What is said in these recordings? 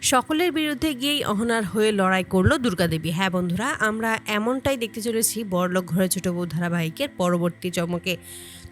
সকলের বিরুদ্ধে গিয়েই অহনার হয়ে লড়াই করলো দুর্গাদেবী। হ্যাঁ বন্ধুরা, আমরা এমনটাই দেখতে চলেছি বড়লোক ঘরের ছোট বউ ধারাবাহিকের পরবর্তী চমকে।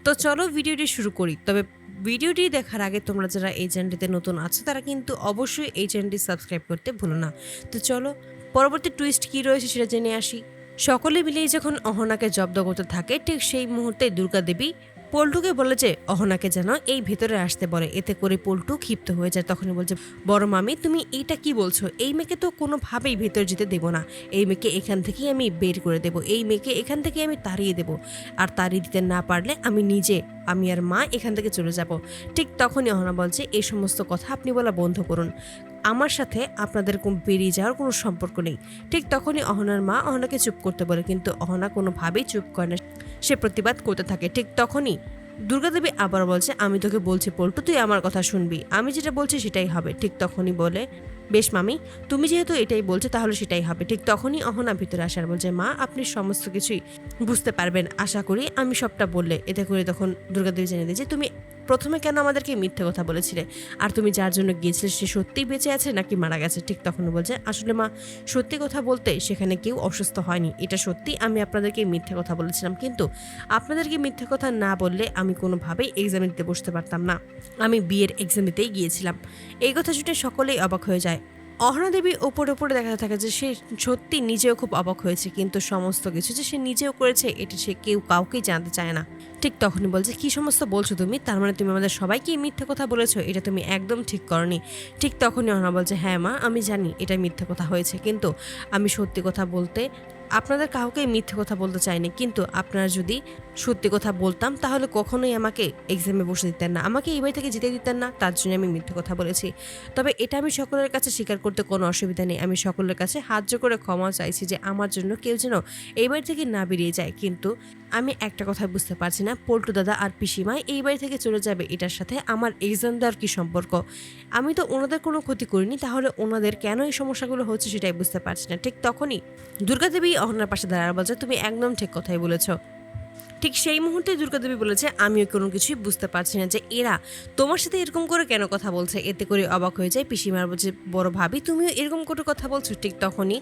তো চলো ভিডিওটি শুরু করি। তবে ভিডিওটি দেখার আগে তোমরা যারা এই চ্যানেলটিতে নতুন আছো তারা কিন্তু অবশ্যই এই চ্যানেলটি সাবস্ক্রাইব করতে ভুলো না। তো চলো পরবর্তী টুইস্ট কী রয়েছে সেটা জেনে আসি। সকলে মিলেই যখন অহনাকে জব্দ করতে থাকে, ঠিক সেই মুহূর্তে দুর্গাদেবী পল্টুকে বলে যে অহনাকে যেন এই ভেতরে আসতে বলে। এতে করে পল্টু ক্ষিপ্ত হয়ে যায়। তখনই বলছে, বড় মামি তুমি এইটা কি বলছো? এই মেয়েকে তো কোনোভাবেই ভেতরে যেতে দেবো না। এই মেয়েকে এখান থেকেই আমি বের করে দেবো। এই মেয়েকে এখান থেকে আমি তাড়িয়ে দেবো। আর তাড়িয়ে দিতে না পারলে আমি আর মা এখান থেকে চলে যাব। ঠিক তখনই অহনা বলছে, এই সমস্ত কথা আপনি বলা বন্ধ করুন। আমার সাথে আপনাদের বেরিয়ে যাওয়ার কোনো সম্পর্ক নেই। ঠিক তখনই অহনার মা অহনাকে চুপ করতে বলে, কিন্তু অহনা কোনোভাবেই চুপ করে না। সে প্রতিবাদ করতে থাকে। ঠিক তখনই দুর্গাদেবী আবার বলছে, আমি তোকে বলছি পল্টু, তুই আমার কথা শুনবি, আমি যেটা বলছি সেটাই হবে। ঠিক তখনই বলে, বেশ মামি, তুমি যেহেতু এটাই বলছো তাহলে সেটাই হবে। ঠিক তখনই অহনা ভিতরে আসার বলছে, মা আপনি সমস্ত কিছুই বুঝতে পারবেন আশা করি আমি সবটা বললে। এতে করে তখন দুর্গাদেবী জেনে দিয়ে যে তুমি প্রথমে কেন আমাদেরকে মিথ্যে কথা বলেছিলে, আর তুমি যার জন্য গিয়েছিলে সে সত্যিই বেঁচে আছে নাকি মারা গেছে। ঠিক তখন বলছে, আসলে মা সত্যি কথা বলতে সেখানে কেউ অসুস্থ হয়নি, এটা সত্যি আমি আপনাদেরকে মিথ্যে কথা বলেছিলাম। কিন্তু আপনাদেরকে মিথ্যে কথা না বললে আমি কোনোভাবেই এক্সাম দিতে বসতে পারতাম না। আমি বিয়ের এক্সাম দিতেই গিয়েছিলাম। এই কথা শুনে সকলেই অবাক হয়ে যায়। অহনা দেবী ওপরে দেখাতে থাকে যে সে সত্যি নিজেও খুব অবাক হয়েছে, কিন্তু সমস্ত কিছু যে সে নিজেও করেছে এটা সে কাউকেই জানতে চায় না। ঠিক তখনই বলছে, কি সমস্ত বলছো তুমি? তার মানে তুমি আমাদের সবাইকে মিথ্যে কথা বলেছো, এটা তুমি একদম ঠিক করনি। ঠিক তখনই অহনা বলছে, হ্যাঁ মা আমি জানি এটা মিথ্যে কথা হয়েছে, কিন্তু আমি সত্যি কথা বলতে আপনাদের কাউকে মিথ্যে কথা বলতে চাইনি। কিন্তু আপনারা যদি সত্যি কথা বলতাম তাহলে কখনোই আমাকে এক্সামে বসে দিতেন না, আমাকে এই বাড়ি থেকে যেতে দিতেন না। তার জন্য আমি মিথ্যে কথা বলেছি। তবে এটা আমি সকলের কাছে স্বীকার করতে কোনো অসুবিধা নেই। আমি সকলের কাছে হাত জোড় করে ক্ষমা চাইছি যে আমার জন্য কেউ যেন এই বাড়ি থেকে না বেরিয়ে যায়। কিন্তু আমি একটা কথা বুঝতে পারছি না, পল্টু দাদা আর পিসিমা এই বাড়ি থেকে চলে যাবে, এটার সাথে আমার এক্সাম দেওয়ার কী সম্পর্ক? আমি তো ওনাদের কোনো ক্ষতি করিনি, তাহলে ওনাদের কেন এই সমস্যাগুলো হচ্ছে সেটাই বুঝতে পারছি না। ঠিক তখনই দুর্গাদেবী অহনার পাশে দাঁড়ার বলছে, তুমি একদম ঠিক কথাই বলেছো। ঠিক সেই মুহূর্তে দুর্গাদেবী বলেছে, আমিও কোনো কিছুই বুঝতে পারছি না যে এরা তোমার সাথে এরকম করে কেন কথা বলছে। এতে করে অবাক হয়ে যায় পিসিমার। বলছে, বড় ভাবি তুমিও এরকম করে কথা বলছো? ঠিক তখনই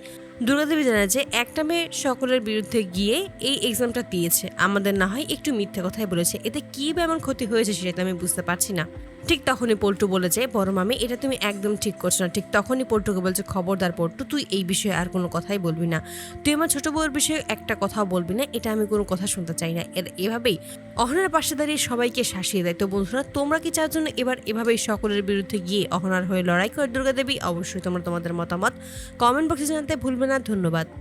দুর্গাদেবী জানায় যে একটা মেয়ে সকলের বিরুদ্ধে গিয়ে এই এক্সামটা দিয়েছে, আমাদের না হয় একটু মিথ্যে কথাই বলেছে, এতে কি এমন ক্ষতি হয়েছে সেটা আমি বুঝতে পারছি না। ঠিক তখনই পল্টু বলেছে, বড় মামি এটা তুমি একদম ঠিক করছো না। ঠিক তখনই পল্টুকে বলছে, খবরদার পল্টু, তুই এই বিষয়ে আর কোনো কথাই বলবি না, তুই আমার ছোট বউয়ের বিষয়ে একটা কথাও বলবি না, এটা আমি কোনো কথা শুনতে চাই না। এভাবেই অহনার পাশে দাঁড়িয়ে সবাইকে শাসিয়ে দেয়। তো বন্ধুরা, তোমরা কি চার জন্য এবার এভাবেই সকলের বিরুদ্ধে গিয়ে অহনার হয়ে লড়াই করে দুর্গাদেবী? অবশ্যই তোমরা তোমাদের মতামত কমেন্ট বক্সে জানাতে ভুলবে না। ধন্যবাদ।